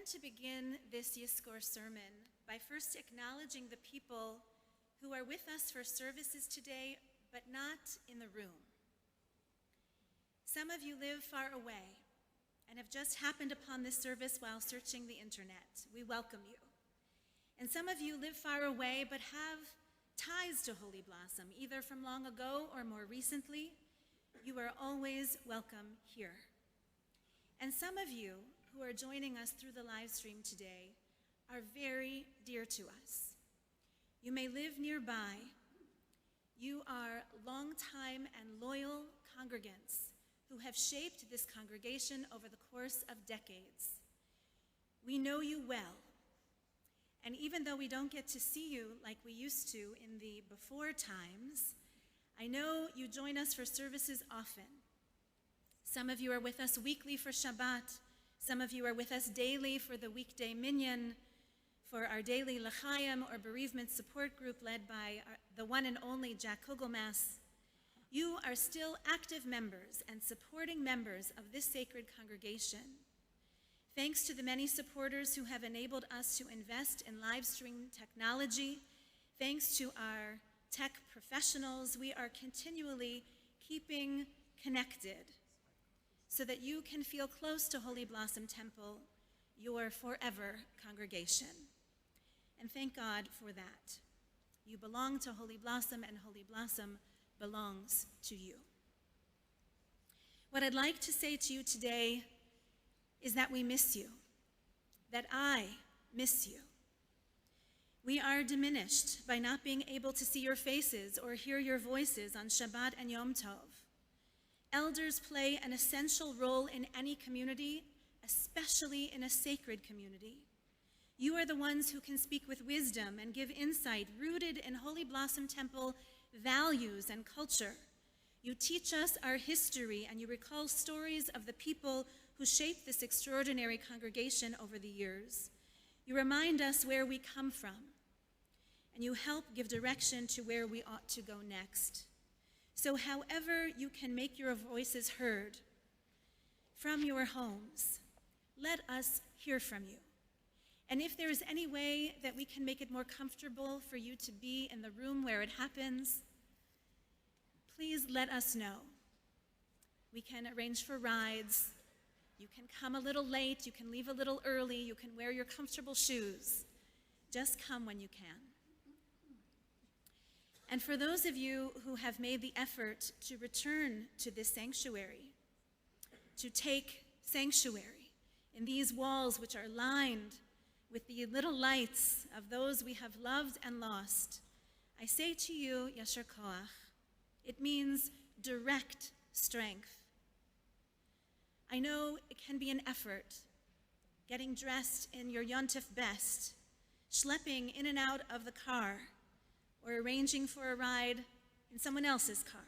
want to begin this Yizkor sermon by first acknowledging the people who are with us for services today, but not in the room. Some of you live far away and have just happened upon this service while searching the internet. We welcome you. And some of you live far away but have ties to Holy Blossom, either from long ago or more recently. You are always welcome here. And some of you who are joining us through the live stream today are very dear to us. You may live nearby. You are longtime and loyal congregants who have shaped this congregation over the course of decades. We know you well. And even though we don't get to see you like we used to in the before times, I know you join us for services often. Some of you are with us weekly for Shabbat. Some of you are with us daily for the weekday minyan, for our daily L'chaim or bereavement support group led by the one and only Jack Kugelmass. You are still active members and supporting members of this sacred congregation. Thanks to the many supporters who have enabled us to invest in live stream technology, thanks to our tech professionals, we are continually keeping connected so that you can feel close to Holy Blossom Temple, your forever congregation. And thank God for that. You belong to Holy Blossom, and Holy Blossom belongs to you. What I'd like to say to you today is that we miss you, that I miss you. We are diminished by not being able to see your faces or hear your voices on Shabbat and Yom Tov. Elders play an essential role in any community, especially in a sacred community. You are the ones who can speak with wisdom and give insight rooted in Holy Blossom Temple values and culture. You teach us our history and you recall stories of the people who shaped this extraordinary congregation over the years. You remind us where we come from, and you help give direction to where we ought to go next. So however you can make your voices heard from your homes, let us hear from you. And if there is any way that we can make it more comfortable for you to be in the room where it happens, please let us know. We can arrange for rides. You can come a little late. You can leave a little early. You can wear your comfortable shoes. Just come when you can. And for those of you who have made the effort to return to this sanctuary, to take sanctuary in these walls which are lined with the little lights of those we have loved and lost, I say to you, Yasher Koach, it means direct strength. I know it can be an effort, getting dressed in your Yontif best, schlepping in and out of the car, or arranging for a ride in someone else's car,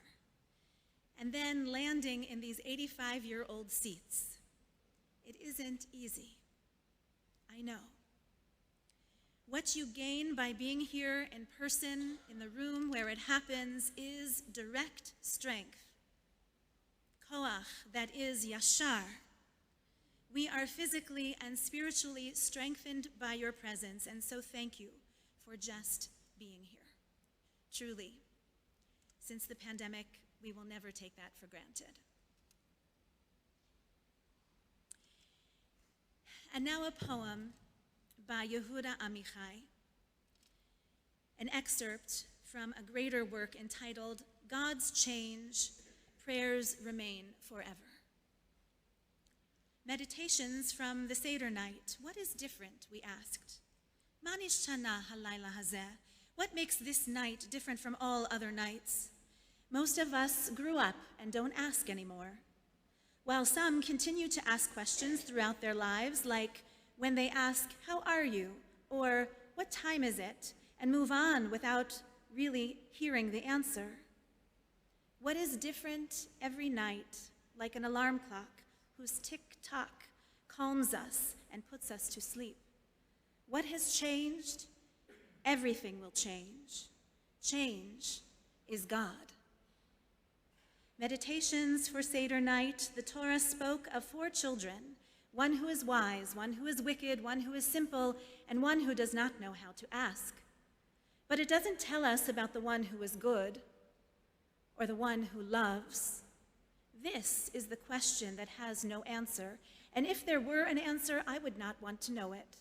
and then landing in these 85-year-old seats. It isn't easy. I know. What you gain by being here in person, in the room where it happens, is direct strength. Koach, that is yashar. We are physically and spiritually strengthened by your presence, and so thank you for just being here. Truly, since the pandemic, we will never take that for granted. And now a poem by Yehuda Amichai, an excerpt from a greater work entitled God's Change, Prayers Remain Forever. Meditations from the Seder night. What is different, we asked. Ma nishtana halayla hazeh? What makes this night different from all other nights? Most of us grew up and don't ask anymore, while some continue to ask questions throughout their lives, like when they ask, "How are you?" or "What time is it?" and move on without really hearing the answer. What is different every night, like an alarm clock whose tick-tock calms us and puts us to sleep? What has changed? Everything will change. Change is God. Meditations for Seder night, the Torah spoke of 4 children one who is wise, one who is wicked, one who is simple, and one who does not know how to ask. But it doesn't tell us about the one who is good or the one who loves. This is the question that has no answer, and if there were an answer, I would not want to know it.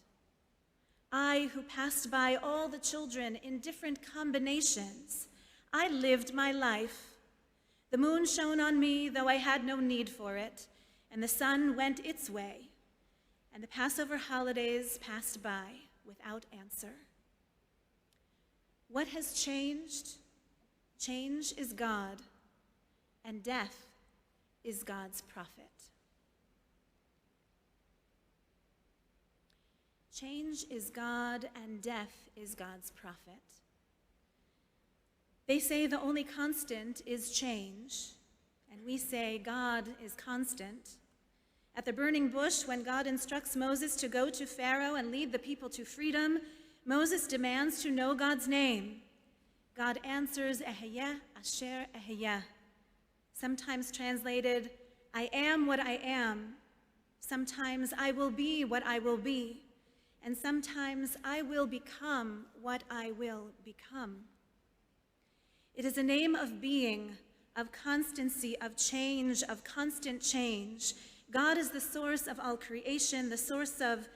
I, who passed by all the children in different combinations, I lived my life. The moon shone on me, though I had no need for it, and the sun went its way, and the Passover holidays passed by without answer. What has changed? Change is God, and death is God's prophet. Change is God, and death is God's prophet. They say the only constant is change, and we say God is constant. At the burning bush, when God instructs Moses to go to Pharaoh and lead the people to freedom, Moses demands to know God's name. God answers, Eheyeh asher eheyeh, sometimes translated, I am what I am. Sometimes I will be what I will be. And sometimes I will become what I will become. It is a name of being, of constancy, of change, of constant change. God is the source of all creation, the source of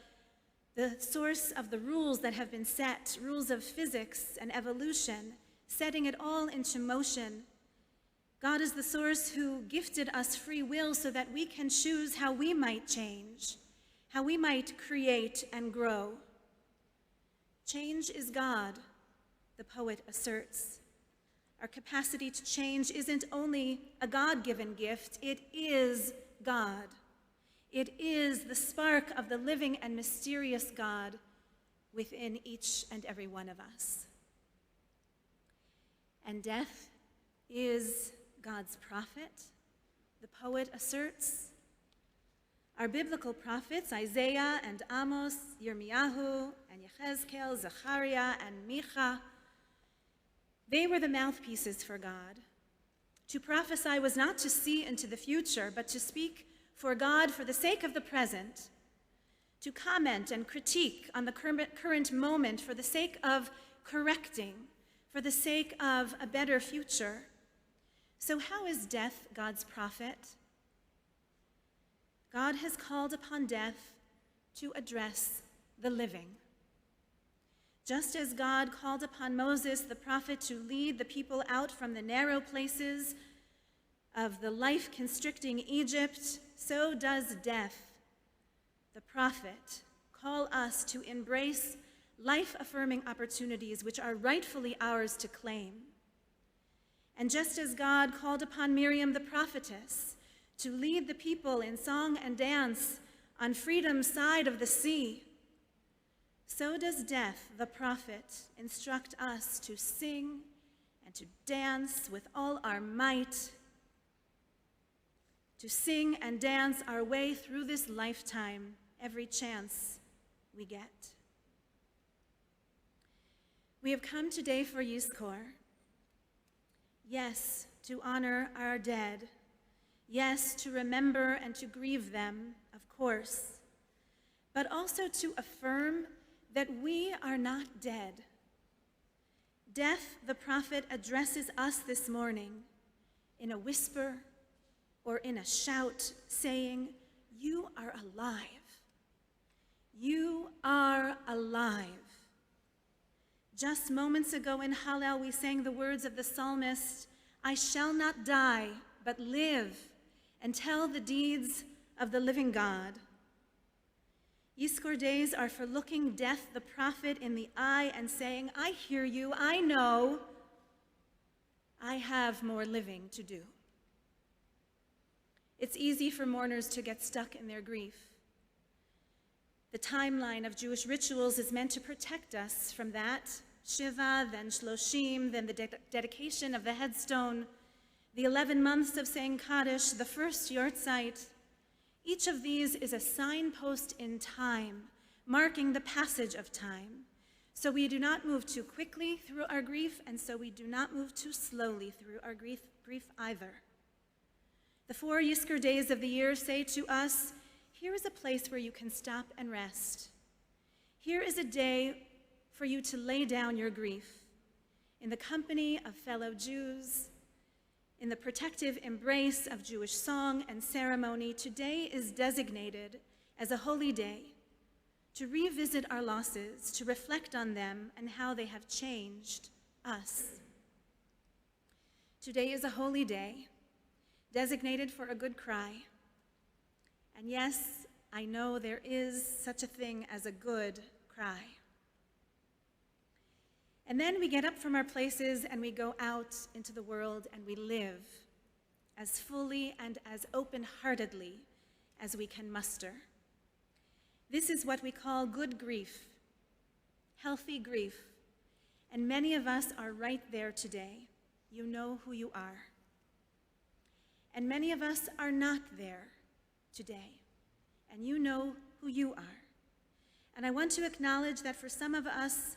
the rules that have been set, rules of physics and evolution, setting it all into motion. God is the source who gifted us free will so that we can choose how we might change, how we might create and grow. Change is God, the poet asserts. Our capacity to change isn't only a God-given gift, it is God. It is the spark of the living and mysterious God within each and every one of us. And death is God's prophet, the poet asserts. Our biblical prophets, Isaiah and Amos, Yirmiyahu and Yechezkel, Zechariah and Micha, they were the mouthpieces for God. To prophesy was not to see into the future, but to speak for God for the sake of the present, to comment and critique on the current moment for the sake of correcting, for the sake of a better future. So how is death God's prophet? God has called upon death to address the living. Just as God called upon Moses, the prophet, to lead the people out from the narrow places of the life-constricting Egypt, so does death, the prophet, call us to embrace life-affirming opportunities which are rightfully ours to claim. And just as God called upon Miriam the prophetess to lead the people in song and dance on freedom's side of the sea, so does death, the prophet, instruct us to sing and to dance with all our might, to sing and dance our way through this lifetime every chance we get. We have come today for Yizkor. Yes, to honor our dead. Yes, to remember and to grieve them, of course, but also to affirm that we are not dead. Death, the prophet, addresses us this morning in a whisper or in a shout, saying, you are alive. You are alive. Just moments ago in Hallel, we sang the words of the psalmist, I shall not die, but live and tell the deeds of the living God. Yizkor days are for looking death, the prophet, in the eye and saying, I hear you, I know, I have more living to do. It's easy for mourners to get stuck in their grief. The timeline of Jewish rituals is meant to protect us from that. Shiva, then Shloshim, then the dedication of the headstone, the 11 months of saying Kaddish, the first Yortzeit. Each of these is a signpost in time, marking the passage of time. So we do not move too quickly through our grief, and so we do not move too slowly through our grief either. The 4 Yizkor days of the year say to us, here is a place where you can stop and rest. Here is a day for you to lay down your grief in the company of fellow Jews, in the protective embrace of Jewish song and ceremony. Today is designated as a holy day to revisit our losses, to reflect on them and how they have changed us. Today is a holy day, designated for a good cry. And yes, I know there is such a thing as a good cry. And then we get up from our places and we go out into the world and we live as fully and as open-heartedly as we can muster. This is what we call good grief, healthy grief. And many of us are right there today. You know who you are. And many of us are not there today. And you know who you are. And I want to acknowledge that for some of us,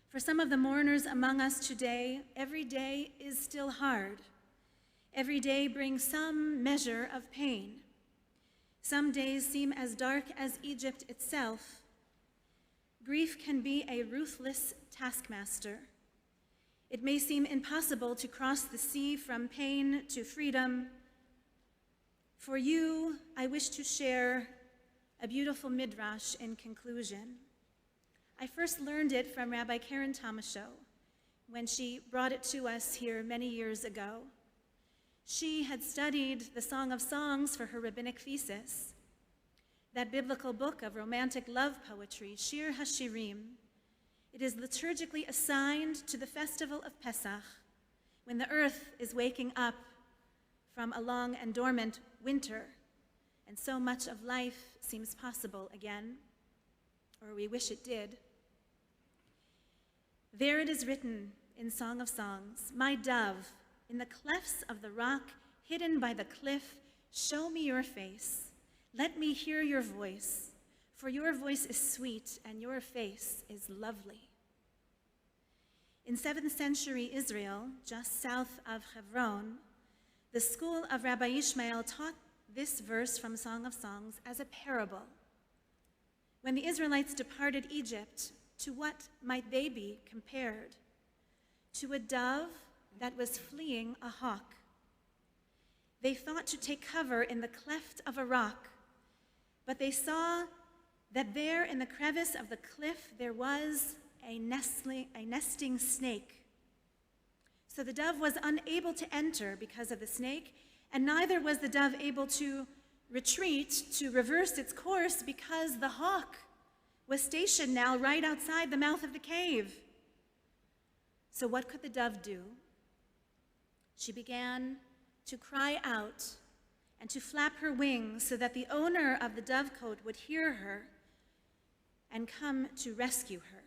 for some of the mourners among us today, every day is still hard. Every day brings some measure of pain. Some days seem as dark as Egypt itself. Grief can be a ruthless taskmaster. It may seem impossible to cross the sea from pain to freedom. For you, I wish to share a beautiful midrash in conclusion. I first learned it from Rabbi Karen Tomashow when she brought it to us here many years ago. She had studied the Song of Songs for her rabbinic thesis, that biblical book of romantic love poetry, Shir HaShirim. It is liturgically assigned to the festival of Pesach, when the earth is waking up from a long and dormant winter, and so much of life seems possible again, or we wish it did. There it is written in Song of Songs, "My dove, in the clefts of the rock, hidden by the cliff, show me your face. Let me hear your voice, for your voice is sweet and your face is lovely." In 7th century Israel, just south of Hebron, the school of Rabbi Ishmael taught this verse from Song of Songs as a parable. When the Israelites departed Egypt, to what might they be compared? To a dove that was fleeing a hawk. They thought to take cover in the cleft of a rock, but they saw that there in the crevice of the cliff there was a nesting snake. So the dove was unable to enter because of the snake, and neither was the dove able to retreat, to reverse its course, because the hawk was stationed now right outside the mouth of the cave. So what could the dove do? She began to cry out and to flap her wings so that the owner of the dovecote would hear her and come to rescue her.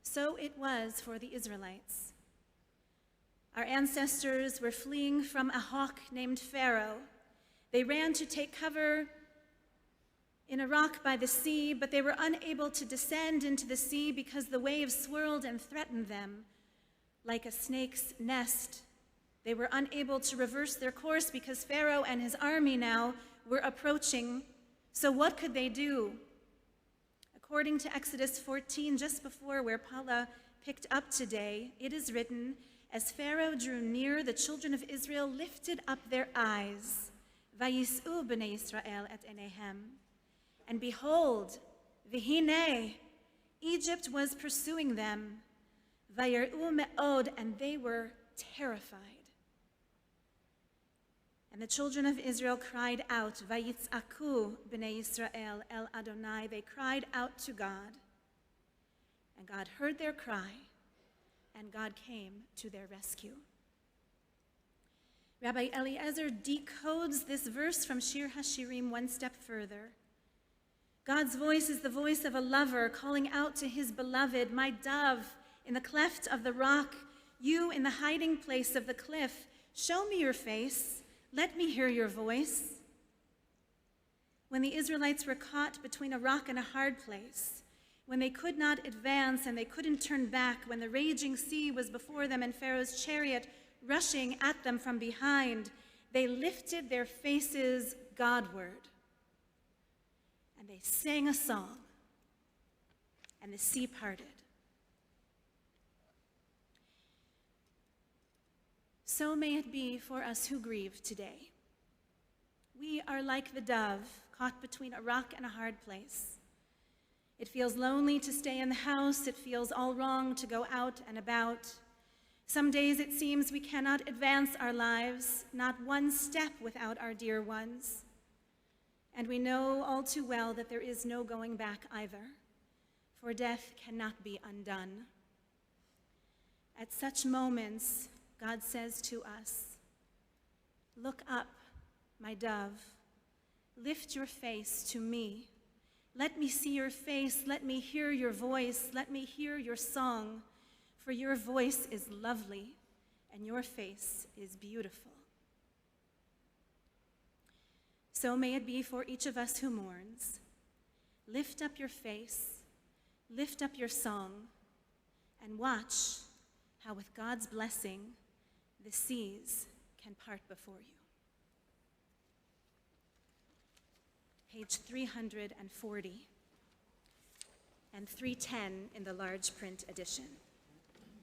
So it was for the Israelites. Our ancestors were fleeing from a hawk named Pharaoh. They ran to take cover in a rock by the sea, but they were unable to descend into the sea because the waves swirled and threatened them like a snake's nest. They were unable to reverse their course because Pharaoh and his army now were approaching. So what could they do? According to Exodus 14, just before where Paula picked up today, it is written, "As Pharaoh drew near, the children of Israel lifted up their eyes. Vayis'u b'nei Yisrael et enehem. And behold, v'hinei, Egypt was pursuing them. Vayir'u me'od, and they were terrified. And the children of Israel cried out, Vayitz'aku b'nei Yisrael el Adonai. They cried out to God, and God heard their cry, and God came to their rescue." Rabbi Eliezer decodes this verse from Shir HaShirim one step further. God's voice is the voice of a lover calling out to his beloved, "My dove, in the cleft of the rock, you in the hiding place of the cliff, show me your face, let me hear your voice." When the Israelites were caught between a rock and a hard place, when they could not advance and they couldn't turn back, when the raging sea was before them and Pharaoh's chariot rushing at them from behind, they lifted their faces Godward. And they sang a song, and the sea parted. So may it be for us who grieve today. We are like the dove caught between a rock and a hard place. It feels lonely to stay in the house. It feels all wrong to go out and about. Some days it seems we cannot advance our lives, not one step without our dear ones. And we know all too well that there is no going back either, for death cannot be undone. At such moments, God says to us, "Look up, my dove. Lift your face to me. Let me see your face. Let me hear your voice. Let me hear your song. For your voice is lovely, and your face is beautiful." So may it be for each of us who mourns. Lift up your face, lift up your song, and watch how with God's blessing, the seas can part before you. Page 340 and 310 in the large print edition.